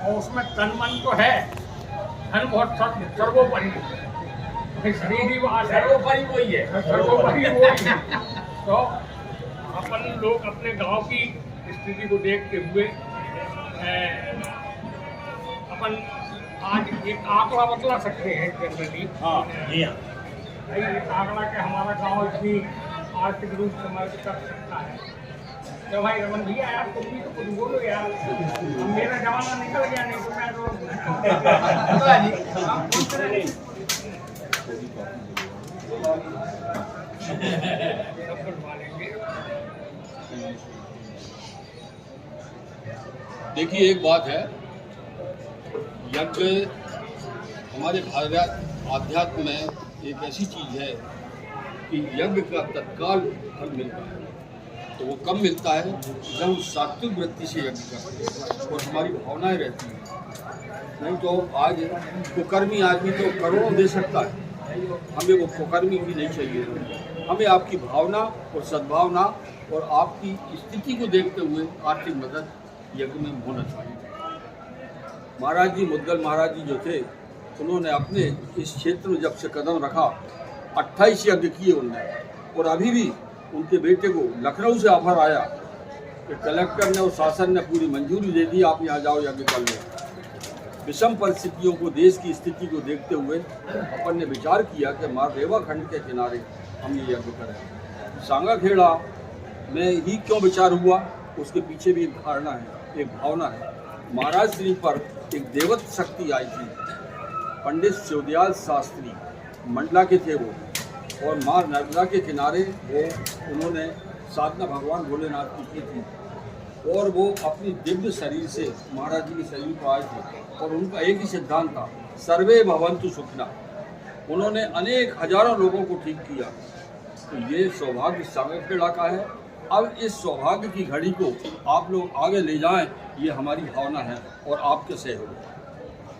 और उसमें तन मन तो है, धन बहुत सर्वोपरि है, शरीर ही वहाँ सर्वोपरि वही है, सर्वोपरि वही है। तो अपन लोग अपने गांव की स्थिति को देखते हुए अपन आज एक आंकड़ा बतला सकते हैं जनरली। एक आंकड़ा के हमारा गांव इतनी आर्थिक रूप से मदद कर सकता है। तो भाई रमन भैया यार तुम भी तो कुछ बोलो यार, मेरा जमाना निकल गया, नहीं तो मैं देखिए, एक बात है, यज्ञ हमारे भारत आध्यात्म में एक ऐसी चीज है कि यज्ञ का तत्काल फल मिलता है। तो वो कब मिलता है जब हम सात्विक वृत्ति से यज्ञ करते हैं और हमारी भावनाएं रहती हैं। नहीं तो आज कुकर्मी आदमी तो करोड़ों दे सकता है, हमें वो कुकर्मी भी नहीं चाहिए। हमें आपकी भावना और सद्भावना और आपकी स्थिति को देखते हुए आर्थिक मदद यज्ञ में होना चाहिए। महाराज जी, मुद्गल महाराज जी जो थे, उन्होंने अपने इस क्षेत्र में जब से कदम रखा 28 यज्ञ किए उन्होंने। और अभी भी उनके बेटे को लखनऊ से ऑफर आया कि कलेक्टर ने और शासन ने पूरी मंजूरी दे दी, आप यहाँ जाओ यज्ञ कर लो। विषम परिस्थितियों को, देश की स्थिति को देखते हुए अपन ने विचार किया कि रेवा खंड के किनारे हम ये यज्ञ करें। सांगाखेड़ा में ही क्यों विचार हुआ, उसके पीछे भी एक धारणा है, एक भावना है। महाराज श्री पर एक देवत शक्ति आई थी। पंडित शिवदयाल शास्त्री मंडला के थे वो, और माँ नर्मदा के किनारे वो उन्होंने साधना भगवान भोलेनाथ की थी। और वो अपनी दिव्य शरीर से महाराज जी के शरीर पर आए थे, और उनका एक ही सिद्धांत था, सर्वे भवन्तु सुखिनः। उन्होंने अनेक हजारों लोगों को ठीक किया। तो ये सौभाग्य सांगाखेड़ा का है। अब इस सौभाग्य की घड़ी को आप लोग आगे ले जाएं, ये हमारी भावना है और आपके सहयोग।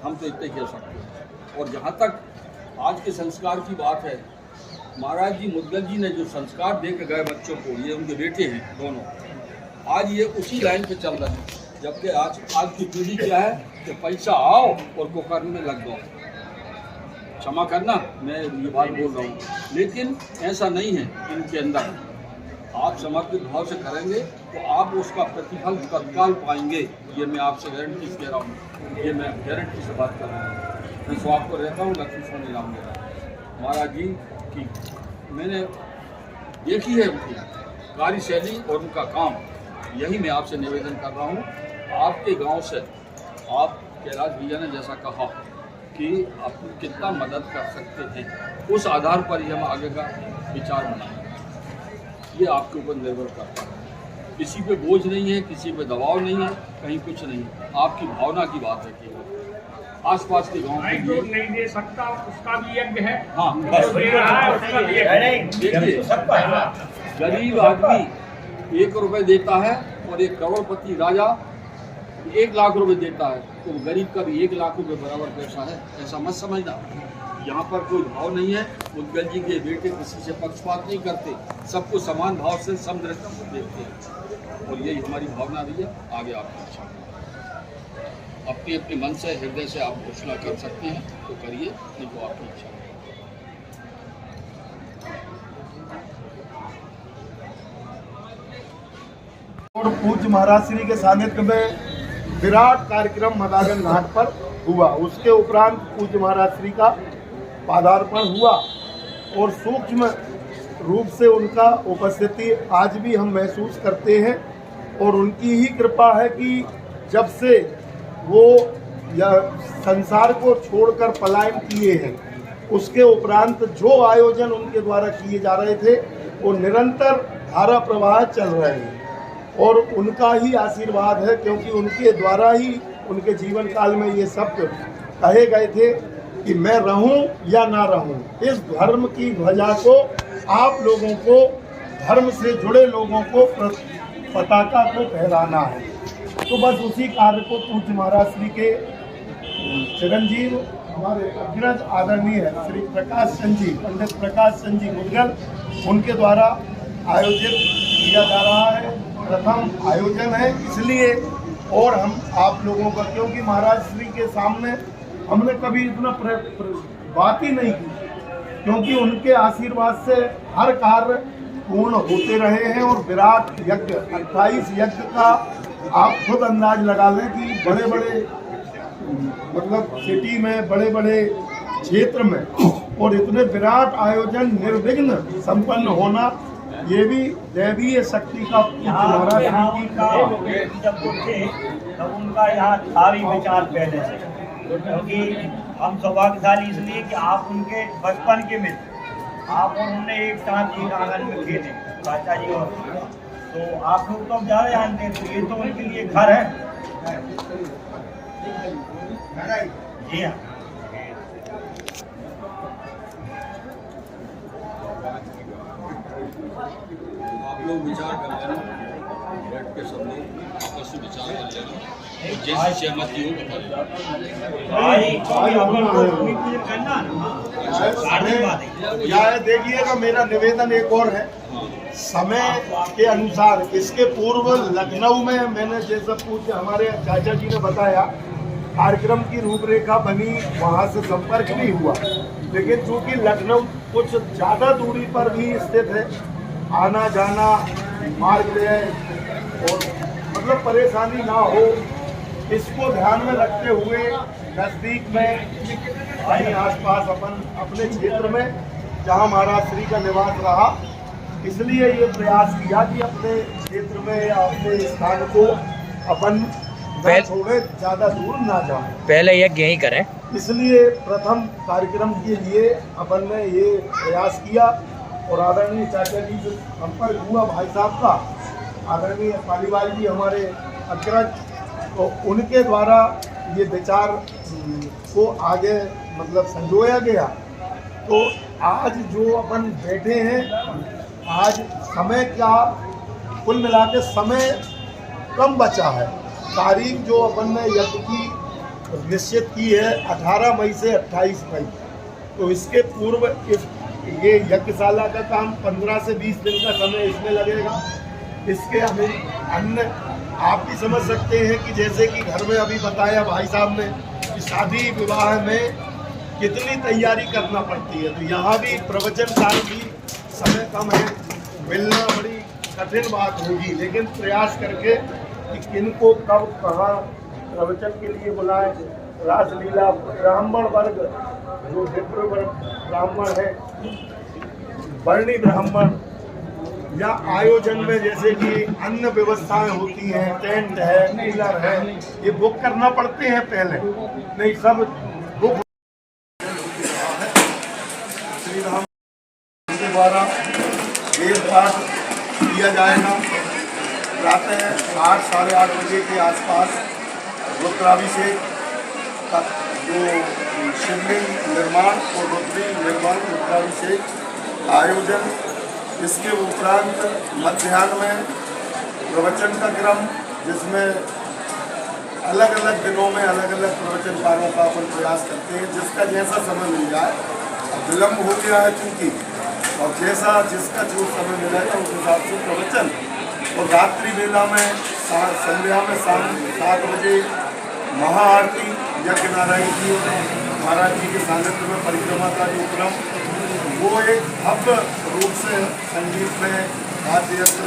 हम तो इतने कह सकते हैं। और जहाँ तक आज के संस्कार की बात है, महाराज जी मुद्गल जी ने जो संस्कार दे के गए बच्चों को, ये उनके बेटे हैं दोनों, आज ये उसी लाइन पे चल रहे हैं। जबकि आज की पीढ़ी क्या है कि पैसा आओ और कुकर्म में लग जाओ। क्षमा करना, मैं ये बात बोल रहा हूँ, लेकिन ऐसा नहीं है इनके अंदर। आप समर्पित भाव से करेंगे तो आप उसका प्रतिफल तत्काल पाएंगे। ये मैं आपसे गारंटी कह रहा हूँ, ये मैं गारंटी से बात कर रहा हूँ। मैं स्वाप को रहता हूँ, लक्ष्मी सोनी राम मेरा। महाराज जी की मैंने देखी है उनकी कार्यशैली और उनका काम। यही मैं आपसे निवेदन कर रहा हूँ। आपके गांव से आप कैलाश भैया ने जैसा कहा कि आप कितना मदद कर सकते हैं, उस आधार पर ही हम आगे का विचार बनाएं। ये आपके ऊपर निर्भर करता है। किसी पे बोझ नहीं है, किसी पे दबाव नहीं है, कहीं कुछ नहीं। आपकी भावना की बात है कि आसपास के गांव के लिए नहीं दे सकता, उसका भी यज्ञ है। हाँ, देखिए, गरीब आदमी 1 रुपये देता है और एक करोड़पति राजा 1 लाख रुपए देता है, तो गरीब का भी 1 लाख रुपए बराबर पैसा है, ऐसा मत समझना। यहाँ पर कोई भाव नहीं है। मुद्गल जी के बेटे किसी से पक्षपात नहीं करते, सबको समान भाव से समदृष्टि से देखते हैं। और यही हमारी भावना भी है। आगे आपकी इच्छा, अपने अपने मन से, हृदय से आप घोषणा कर सकते हैं तो करिए, नहीं तो आपकी इच्छा। और पूज्य महाराज श्री के सानिध्य में विराट कार्यक्रम मदागन घाट पर हुआ। उसके उपरांत पूज्य महाराज श्री का पादार्पण हुआ और सूक्ष्म रूप से उनका उपस्थिति आज भी हम महसूस करते हैं। और उनकी ही कृपा है कि जब से वो संसार को छोड़कर पलायन किए हैं, उसके उपरांत जो आयोजन उनके द्वारा किए जा रहे थे वो निरंतर धारा प्रवाह चल रहे हैं। और उनका ही आशीर्वाद है, क्योंकि उनके द्वारा ही उनके जीवन काल में ये शब्द कहे गए थे कि मैं रहूं या ना रहूं, इस धर्म की ध्वजा को आप लोगों को, धर्म से जुड़े लोगों को पताका को फहराना है। तो बस उसी कार्य को पूज्य महाराज श्री के चिरंजीव हमारे अग्रज आदरणीय श्री प्रकाश चंद जी, पंडित प्रकाश चंद जी मुदगल, उनके द्वारा आयोजित किया जा रहा है। प्रथम आयोजन है इसलिए, और हम आप लोगों का, क्योंकि महाराज श्री के सामने हमने कभी इतना बात ही नहीं की, क्योंकि उनके आशीर्वाद से हर कार्य पूर्ण होते रहे हैं। और विराट यज्ञ 28 यज्ञ का आप खुद अंदाज लगा लें कि बड़े बड़े मतलब सिटी में, बड़े बड़े क्षेत्र में, और इतने विराट आयोजन निर्विघ्न संपन्न होना, ये भी दैवीय शक्ति का महाराज जब वो थे तब उनका यहाँ था भी विचार पहले से, क्योंकि हम सौभाग्यशाली इसलिए कि आप उनके बचपन के मित्र, आप और उन्होंने एक साथ एक आंगन में खेले, चाचा जी और, तो आप लोग तो ज़्यादा जानते हैं, तो ये तो उनके लिए घर है। जी हाँ, आप लोग विचार कर लेना, बैठ के सब लोग आपस में विचार कर लेना, जैसी सहमति हो या देखिएगा, मेरा निवेदन एक और है, समय के अनुसार इसके पूर्व लखनऊ में मैंने, जैसा पूज्य हमारे चाचा जी ने बताया, कार्यक्रम की रूपरेखा बनी, वहाँ से संपर्क भी हुआ, लेकिन चूंकि लखनऊ कुछ ज़्यादा दूरी पर भी स्थित है, आना जाना मार्ग है और मतलब परेशानी ना हो, इसको ध्यान में रखते हुए नज़दीक में कहीं आसपास अपने क्षेत्र में जहाँ महाराज श्री का निवास रहा, इसलिए ये प्रयास किया कि अपने क्षेत्र में या अपने स्थान को अपन छोड़े, ज़्यादा दूर ना जाए, पहले यज्ञ यही करें। इसलिए प्रथम कार्यक्रम के लिए अपन ने ये प्रयास किया। और आदरणीय चाचा जी से संपर्क हुआ भाई साहब का, आदरणीय पालीवाल जी हमारे अग्रज, तो उनके द्वारा ये विचार को आगे मतलब संजोया गया। तो आज जो अपन बैठे हैं, आज समय क्या कुल मिला के समय कम बचा है। तारीख जो अपन ने यज्ञ की निश्चित की है 18 मई से 28 मई, तो इसके पूर्व ये यज्ञशाला का काम 15 से 20 दिन का समय इसमें लगेगा। इसके हमें अन्य आप भी समझ सकते हैं कि जैसे कि घर में अभी बताया भाई साहब ने कि शादी विवाह में कितनी तैयारी करना पड़ती है, तो यहाँ भी प्रवचन काल भी समय कम है, मिलना बड़ी कठिन बात होगी, लेकिन प्रयास करके कि किनको कब कहाँ प्रवचन के लिए बुलाएं। रासलीला ब्राह्मण वर्ग जो विप्र ब्राह्मण है, वर्णी ब्राह्मण, या आयोजन में जैसे कि अन्य व्यवस्थाएं होती हैं, टेंट है, कूलर है, ये बुक करना पड़ते हैं पहले, नहीं सब बुक श्री राम के द्वारा वेद पाठ किया जाएगा। प्रातः 8 साढ़े 8 बजे के आसपास रुद्राभिषेक का जो शिवलिंग निर्माण और रुद्री निर्माण रुद्राभिषेक आयोजन, इसके उपरांत मध्याह्न में प्रवचन का क्रम, जिसमें अलग अलग दिनों में अलग अलग प्रवचनकारों का अपन प्रयास करते हैं, जिसका जैसा समय मिल जाए। अब विलम्ब हो गया है चूँकि, और जैसा जिसका जो समय मिलेगा उस हिसाब से प्रवचन। और रात्रि वेला में संध्या में शाम 7 बजे महाआरती यज्ञ नारायण जी महाराज जी के सानिध्य में परिक्रमा का जो क्रम, वो एक भव्य रूप से संगीत में वाद्य यंत्र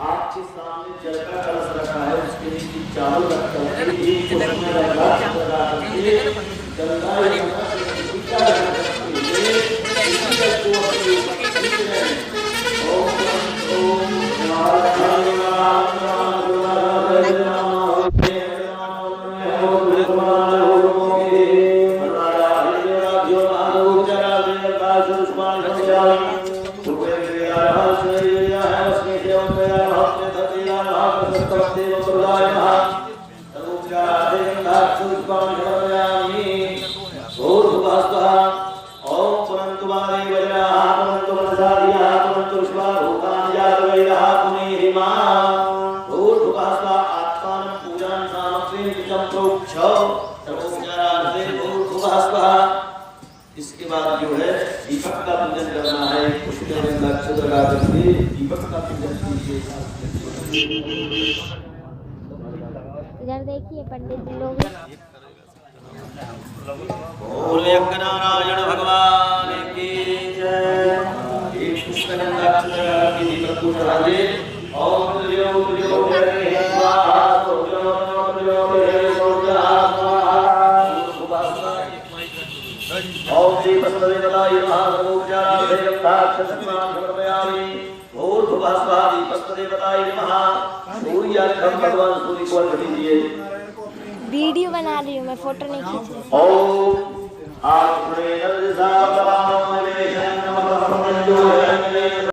आपके सामने जल का कलश रखा है, उसके नीचे चावल रखा है, उसमें रंगा लगा के गंगा इसके बाद जो है दीपक का पूजन करना है। उसके बाद नक्षत्र लगा करके दीपक का पूजन कीजिए। इधर देखिए पंडित जी लोग बोल यज्ञनारायण भगवान की जय। इसके बाद नक्षत्र लगा के दीपक को चढ़ा दे। ओम त्रियो त्रियो हरे स्वाहा त्रियो त्रियो हरे स्वाहा। ओम श्री बसवदेवताय नमः। सर्वोपचारार्थे यथाक्षसन्मानं समर्पयामि। ऊर्ध्वभास्वादि बसवदेवताय नमः। सूर्यार्घ्यं भगवान सूर्य को अर्घ्य दीजिए। वीडियो बना रही हूँ मैं, फोटो नहीं खींच रही। ओम आत्मने नरसावतानो निवेशनं नमः।